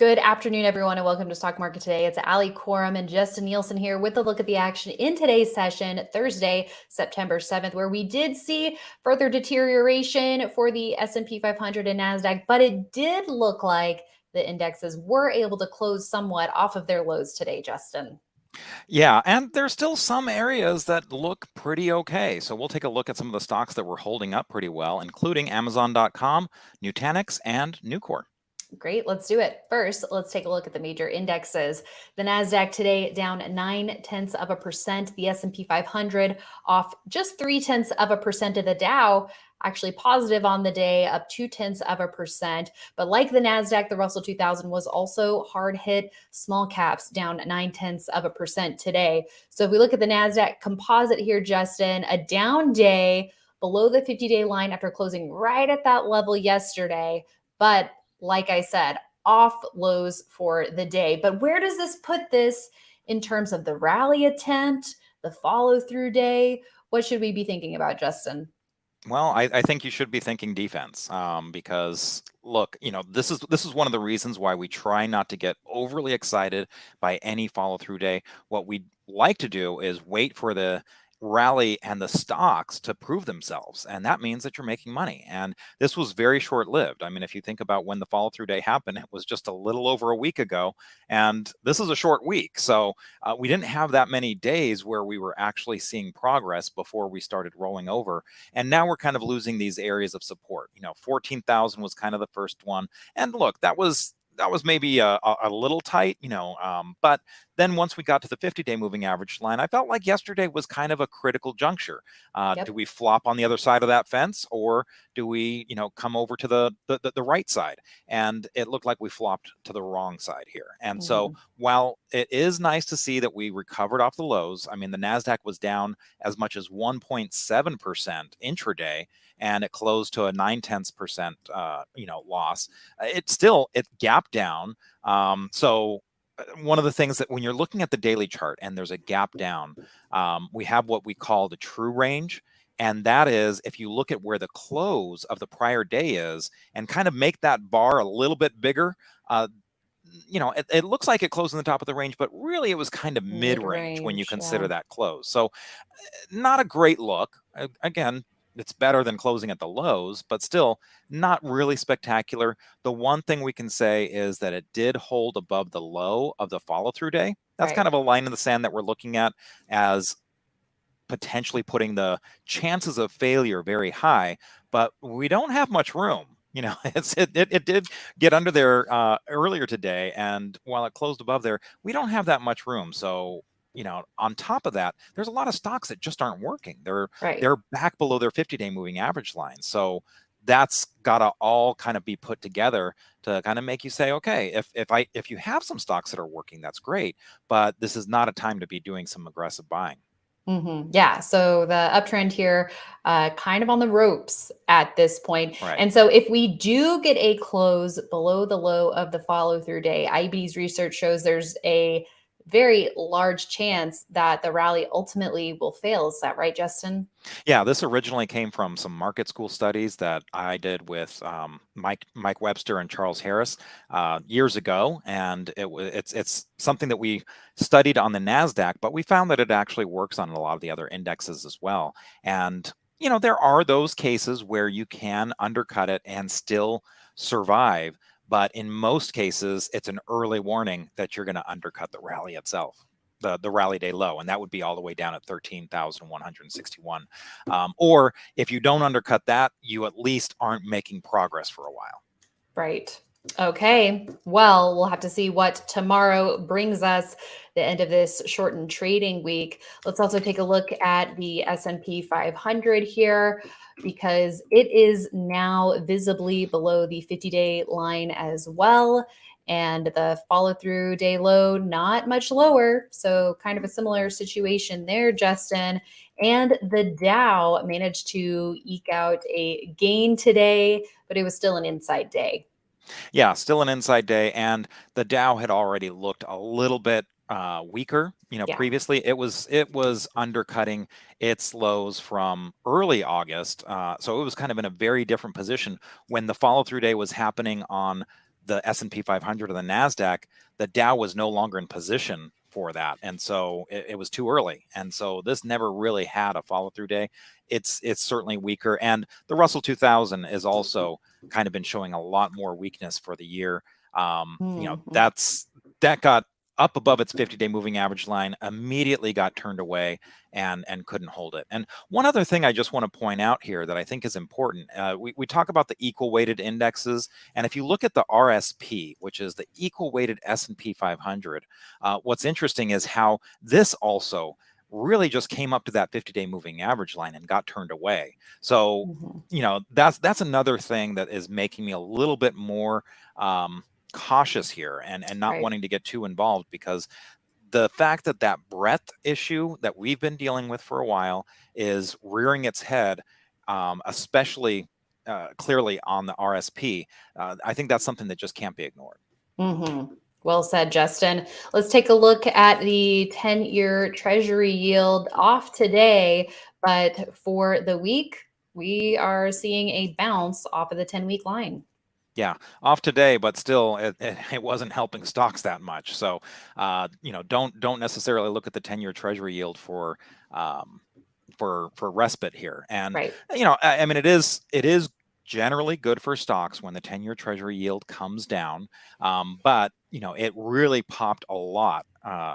Good afternoon, everyone, and welcome to Stock Market Today. It's Ali Quorum and Justin Nielsen here with a look at the action in today's session, Thursday, September 7th, where we did see further deterioration for the S&P 500 and NASDAQ, but it did look like the indexes were able to close somewhat off of their lows today, Justin. Yeah, and there's still some areas that look pretty okay. So we'll take a look at some of the stocks that were holding up pretty well, including Amazon.com, Nutanix, and Nucor. Great, let's do it. First, let's take a look at the major indexes. The NASDAQ today down 0.9%. The S&P 500 off just 0.3%. The Dow actually positive on the day, up 0.2%. But like the NASDAQ, the Russell 2000 was also hard hit. Small caps down 0.9% today. So if we look at the NASDAQ composite here, Justin, a down day below the 50-day line after closing right at that level yesterday. But like I said, off lows for the day. But where does this put this in terms of the rally attempt, the follow through day? What should we be thinking about, Justin? Well, I think you should be thinking defense because look, this is one of the reasons why we try not to get overly excited by any follow through day. What we like to do is wait for the rally and the stocks to prove themselves, and that means that you're making money. And this was very short lived. I mean, if you think about when the follow through day happened, it was just a little over a week ago, and this is a short week. So we didn't have that many days where we were actually seeing progress before we started rolling over. And now we're kind of losing these areas of support. 14,000 was kind of the first one. And look, that was maybe a little tight, but then once we got to the 50-day moving average line, I felt like yesterday was kind of a critical juncture. Do we flop on the other side of that fence, or do we, come over to the right side? And it looked like we flopped to the wrong side here. And so while it is nice to see that we recovered off the lows, I mean, the NASDAQ was down as much as 1.7% intraday, and it closed to a 0.9%, loss. It gapped down. So one of the things that when you're looking at the daily chart and there's a gap down, we have what we call the true range. And that is if you look at where the close of the prior day is and kind of make that bar a little bit bigger, it looks like it closed in the top of the range, but really it was kind of mid-range when you consider that close. So not a great look. Again, it's better than closing at the lows, but still not really spectacular. The one thing we can say is that it did hold above the low of the follow-through day. That's kind of a line in the sand that we're looking at as potentially putting the chances of failure very high, but we don't have much room. It did get under there earlier today, and while it closed above there, we don't have that much room. So on top of that, there's a lot of stocks that just aren't working. They're back below their 50-day moving average line. So that's got to all kind of be put together to kind of make you say, okay, if you have some stocks that are working, that's great, but this is not a time to be doing some aggressive buying. Yeah, so the uptrend here, kind of on the ropes at this point. Right. And so if we do get a close below the low of the follow through day, IB's research shows there's a very large chance that the rally ultimately will fail. Is that right, Justin? Yeah, this originally came from some market school studies that I did with Mike Webster and Charles Harris years ago, and it's something that we studied on the NASDAQ, but we found that it actually works on a lot of the other indexes as well. And there are those cases where you can undercut it and still survive. But in most cases, it's an early warning that you're going to undercut the rally itself, the rally day low, and that would be all the way down at 13,161. Or if you don't undercut that, you at least aren't making progress for a while. Right. Okay. Well, we'll have to see what tomorrow brings us, the end of this shortened trading week. Let's also take a look at the S&P 500 here, because it is now visibly below the 50-day line as well. And the follow through day low, not much lower. So kind of a similar situation there, Justin. And the Dow managed to eke out a gain today, but it was still an inside day. Yeah, still an inside day, and the Dow had already looked a little bit weaker. Previously it was undercutting its lows from early August, so it was kind of in a very different position when the follow-through day was happening on the S&P 500 or the NASDAQ, the Dow was no longer in position for that. And so it was too early. And so this never really had a follow through day. It's certainly weaker. And the Russell 2000 is also kind of been showing a lot more weakness for the year. That got up above its 50-day moving average line, immediately got turned away and couldn't hold it. And one other thing I just want to point out here that I think is important, we talk about the equal weighted indexes, and if you look at the RSP, which is the equal weighted S&P 500, what's interesting is how this also really just came up to that 50-day moving average line and got turned away. So, that's another thing that is making me a little bit more cautious here and not wanting to get too involved, because the fact that that breadth issue that we've been dealing with for a while is rearing its head, especially clearly on the RSP. I think that's something that just can't be ignored. Well said, Justin. Let's take a look at the 10-year Treasury yield off today, but for the week, we are seeing a bounce off of the 10-week line. Yeah, off today, but still, it wasn't helping stocks that much. So, don't necessarily look at the 10-year Treasury yield for respite here. And I mean, it is generally good for stocks when the 10-year Treasury yield comes down, but it really popped a lot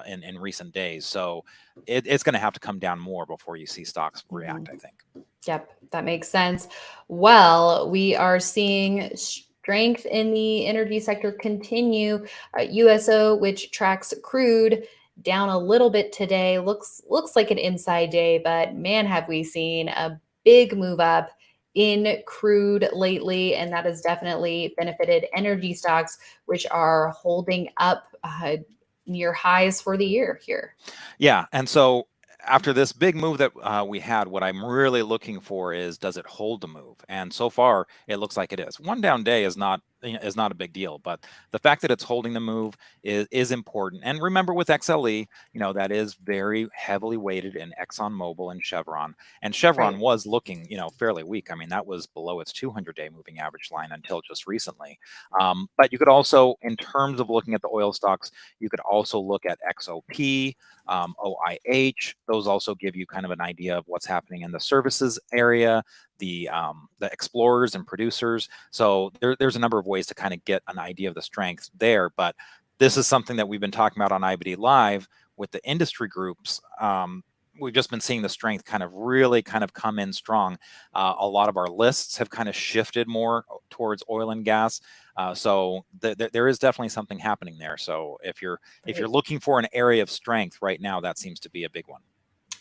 in recent days. So it's going to have to come down more before you see stocks react, I think. Yep, that makes sense. Well, we are seeing strength in the energy sector continue. USO, which tracks crude, down a little bit today. Looks like an inside day, but man, have we seen a big move up in crude lately, and that has definitely benefited energy stocks, which are holding up near highs for the year here. Yeah, and so after this big move that we had, what I'm really looking for is, does it hold the move? And so far, it looks like it is. One down day is not a big deal, but the fact that it's holding the move is important. And remember, with XLE, that is very heavily weighted in ExxonMobil and Chevron. And Chevron was looking, fairly weak. I mean, that was below its 200-day moving average line until just recently. But you could also, in terms of looking at the oil stocks, you could also look at XOP, OIH. Those also give you kind of an idea of what's happening in the services area, the explorers and producers. So there's a number of ways to kind of get an idea of the strength there. But this is something that we've been talking about on IBD Live with the industry groups. We've just been seeing the strength really come in strong. A lot of our lists have kind of shifted more towards oil and gas. So there is definitely something happening there. So if you're looking for an area of strength right now, that seems to be a big one.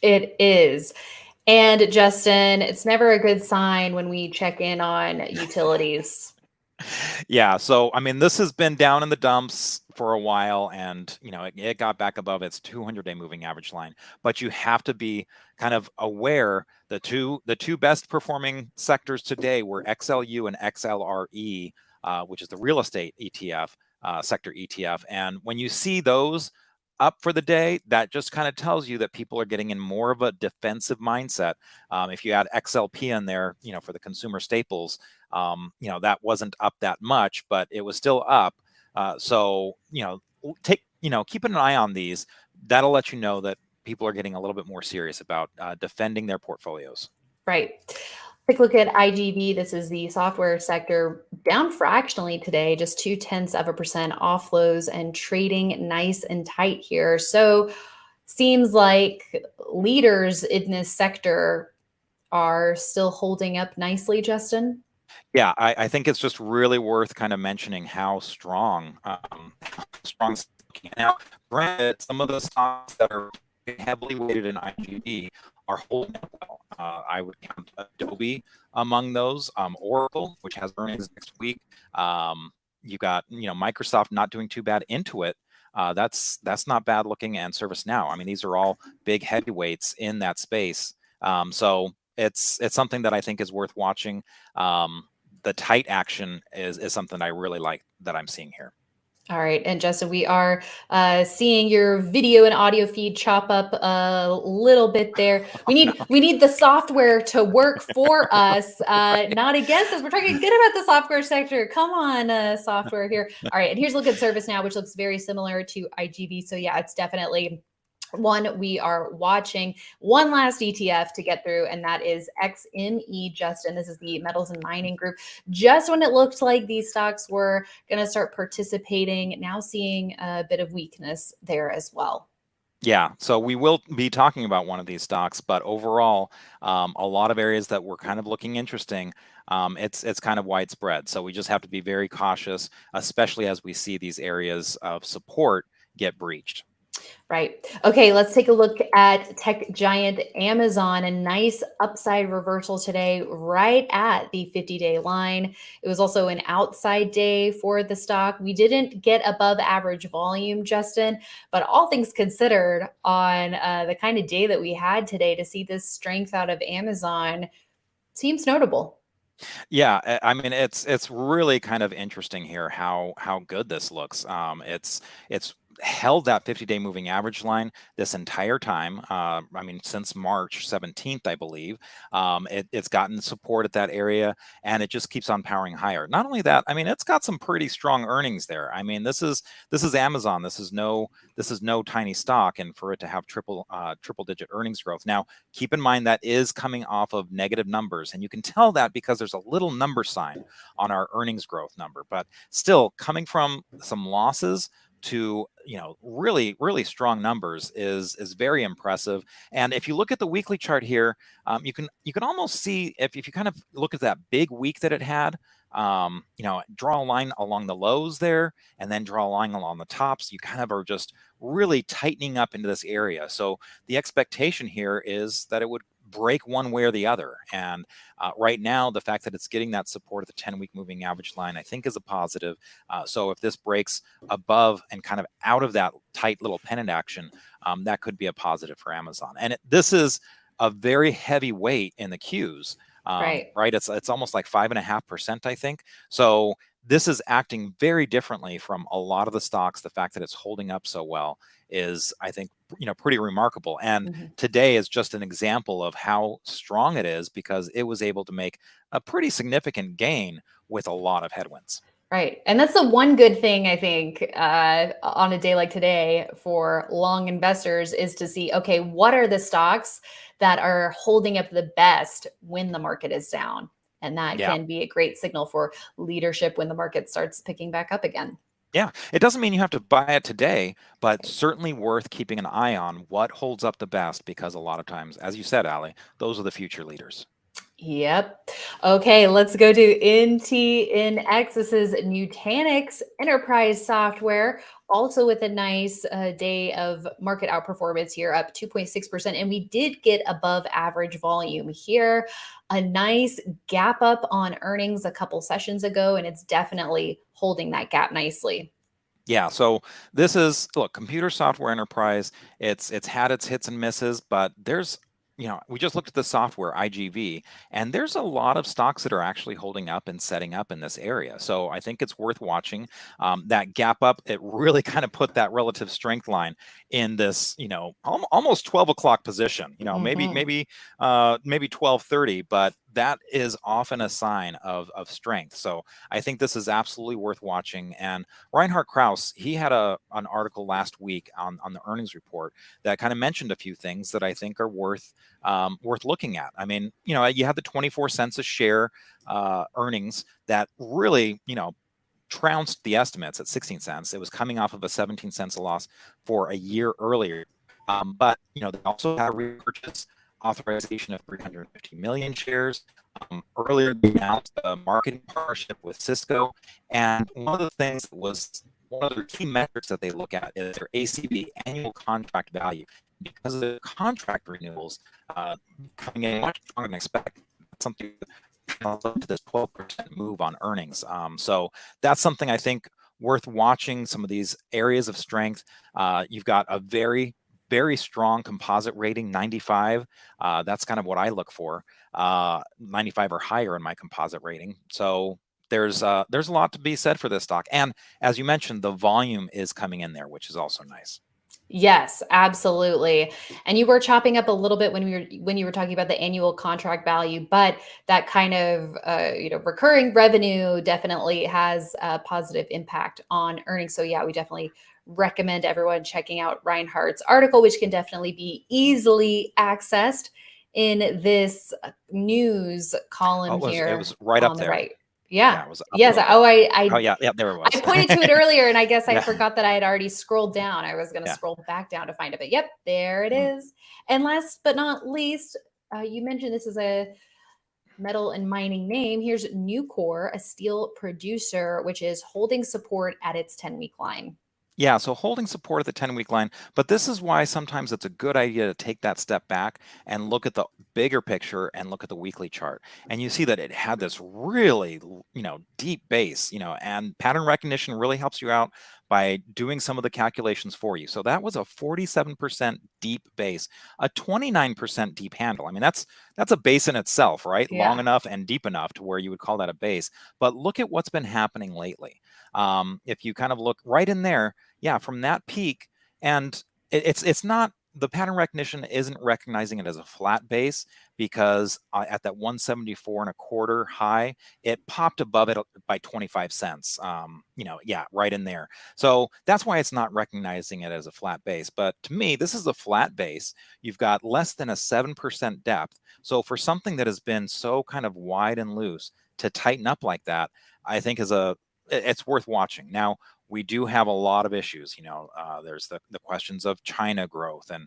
It is. And Justin, it's never a good sign when we check in on utilities. Yeah, so I mean, this has been down in the dumps for a while, and it got back above its 200-day moving average line. But you have to be kind of aware the two best performing sectors today were XLU and XLRE, which is the real estate ETF, sector ETF. And when you see those up for the day, that just kind of tells you that people are getting in more of a defensive mindset. If you add XLP in there, for the consumer staples, that wasn't up that much, but it was still up. So keep an eye on these. That'll let you know that people are getting a little bit more serious about defending their portfolios. Right. Take a look at IGB. This is the software sector, down fractionally today, just 0.2% off lows and trading nice and tight here. So seems like leaders in this sector are still holding up nicely, Justin. Yeah, I think it's just really worth kind of mentioning how strong now. Granted, some of the stocks that are heavily weighted in IGB are holding up well. I would count Adobe among those, Oracle, which has earnings next week. You got Microsoft not doing too bad. Intuit, that's not bad looking, and ServiceNow. I mean, these are all big heavyweights in that space. So it's something that I think is worth watching. The tight action is something I really like that I'm seeing here. All right, and Justin, we are seeing your video and audio feed chop up a little bit there. We need the software to work for us, not against us. We're talking good about the software sector. Come on, software here. All right, and here's a look at ServiceNow, which looks very similar to IGV. So yeah, it's definitely one we are watching. One last ETF to get through, and that is XME, Justin. This is the metals and mining group. Just when it looked like these stocks were going to start participating, now seeing a bit of weakness there as well. Yeah, so we will be talking about one of these stocks, but overall, a lot of areas that were kind of looking interesting. It's kind of widespread, so we just have to be very cautious, especially as we see these areas of support get breached. Right. Okay, let's take a look at tech giant Amazon. A nice upside reversal today, right at the 50-day line. It was also an outside day for the stock. We didn't get above average volume, Justin, but all things considered, on the kind of day that we had today, to see this strength out of Amazon seems notable. Yeah, I mean it's really kind of interesting here how good this looks. It's held that 50-day moving average line this entire time. I mean since March 17th, I believe. It's gotten support at that area, and it just keeps on powering higher. Not only that, I mean it's got some pretty strong earnings there. I mean this is Amazon. This is no tiny stock, and for it to have triple digit earnings growth. Now keep in mind that is coming off of negative numbers, and you can tell that because there's a little number sign on our earnings growth number. But still, coming from some losses to really strong numbers is very impressive. And if you look at the weekly chart here, you can almost see, if you kind of look at that big week that it had, draw a line along the lows there and then draw a line along the tops. You kind of are just really tightening up into this area. So the expectation here is that it would break one way or the other. And right now, the fact that it's getting that support at the 10-week moving average line, I think, is a positive. So if this breaks above and kind of out of that tight little pennant action, that could be a positive for Amazon. And this is a very heavy weight in the Qs. Right. Right? It's almost like 5.5%, I think. So this is acting very differently from a lot of the stocks. The fact that it's holding up so well is, I think, pretty remarkable. And Mhm. today is just an example of how strong it is, because it was able to make a pretty significant gain with a lot of headwinds. Right. And that's the one good thing, I think, on a day like today for long investors, is to see, okay, what are the stocks that are holding up the best when the market is down? And that Yeah. can be a great signal for leadership when the market starts picking back up again. Yeah. It doesn't mean you have to buy it today, but certainly worth keeping an eye on what holds up the best, because a lot of times, as you said, Ali, those are the future leaders. Yep. Okay, let's go to NTNX. This is Nutanix Enterprise Software, also with a nice day of market outperformance here, up 2.6%. And we did get above average volume here. A nice gap up on earnings a couple sessions ago, and it's definitely holding that gap nicely. Yeah, so this is, look, computer software enterprise. It's had its hits and misses, but we just looked at the software IGV, and there's a lot of stocks that are actually holding up and setting up in this area. So I think it's worth watching. That gap up, it really kind of put that relative strength line in this, almost 12 o'clock position. Maybe Mhm. maybe 12:30, but that is often a sign of strength. So I think this is absolutely worth watching. And Reinhard Krauss, he had an article last week on the earnings report that kind of mentioned a few things that I think are worth looking at. I mean, you had the 24 cents a share earnings that really, trounced the estimates at 16 cents. It was coming off of a 17 cents loss for a year earlier. But they also had a repurchase authorization of 350 million shares. Earlier, they announced a marketing partnership with Cisco, and one of the things that was one of their key metrics that they look at is their ACV, annual contract value. Because of the contract renewals coming in much stronger than expected, that's something to this 12% move on earnings. So that's something I think worth watching. Some of these areas of strength. You've got a very strong composite rating, 95. That's kind of what I look for. 95 or higher in my composite rating. So there's a lot to be said for this stock. And as you mentioned, the volume is coming in there, which is also nice. Yes, absolutely. And you were chopping up a little bit when you were talking about the annual contract value, but that kind of recurring revenue definitely has a positive impact on earnings. So yeah, we definitely recommend everyone checking out Reinhardt's article, which can definitely be easily accessed in this news column Oh, it here was right up on the there. right. Yeah. Yeah, it was up a Yes. little bit. Oh, Oh yeah, yeah, there it I was. pointed to it earlier and I guess I Yeah, forgot that I had already scrolled down. I was going to yeah. scroll back down to find it, but yep, there it Mm. is. And last but not least, you mentioned this is a metal and mining name. Here's Nucor, a steel producer, which is holding support at its 10-week line. Yeah, so holding support at the 10-week line, but this is why sometimes it's a good idea to take that step back and look at the bigger picture and look at the weekly chart. And you see that it had this really, deep base, and pattern recognition really helps you out by doing some of the calculations for you. So that was a 47% deep base, a 29% deep handle. I mean, that's a base in itself, right? Long Yeah. enough and deep enough to where you would call that a base. But look at what's been happening lately. If you kind of look right in there, yeah, from that peak, and it's not, the pattern recognition isn't recognizing it as a flat base because at that 174 and a quarter high, it popped above it by 25 cents. Yeah, right in there. So that's why it's not recognizing it as a flat base. But to me, this is a flat base. You've got less than a 7% depth. So for something that has been so kind of wide and loose, to tighten up like that, I think it's worth watching. Now, we do have a lot of issues. There's the questions of China growth and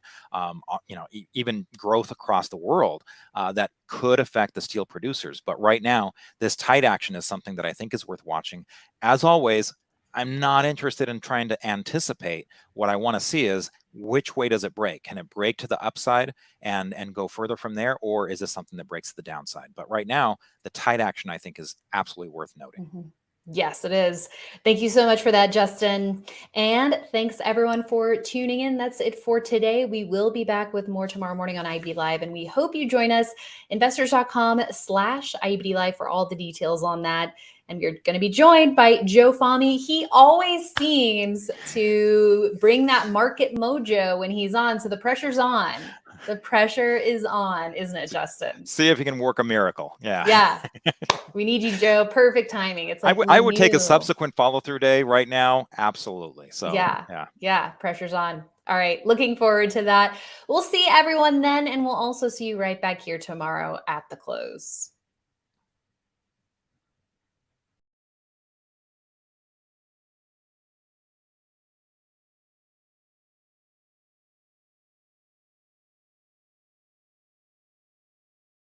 even growth across the world that could affect the steel producers. But right now, this tight action is something that I think is worth watching. As always, I'm not interested in trying to anticipate. What I want to see is which way does it break? Can it break to the upside and go further from there, or is this something that breaks to the downside? But right now, the tight action I think is absolutely worth noting. Mm-hmm. Yes, it is. Thank you so much for that, Justin. And thanks everyone for tuning in. That's it for today. We will be back with more tomorrow morning on IBD Live, and we hope you join us, investors.com/IBD Live for all the details on that. And you're going to be joined by Joe Fahmy. He always seems to bring that market mojo when he's on. So the pressure's on. The pressure is on, isn't it, Justin? See if you can work a miracle. Yeah. Yeah. We need you, Joe. Perfect timing. It's like I would take a subsequent follow-through day right now. Absolutely. So yeah, pressure's on. All right. Looking forward to that. We'll see everyone then, and we'll also see you right back here tomorrow at the close.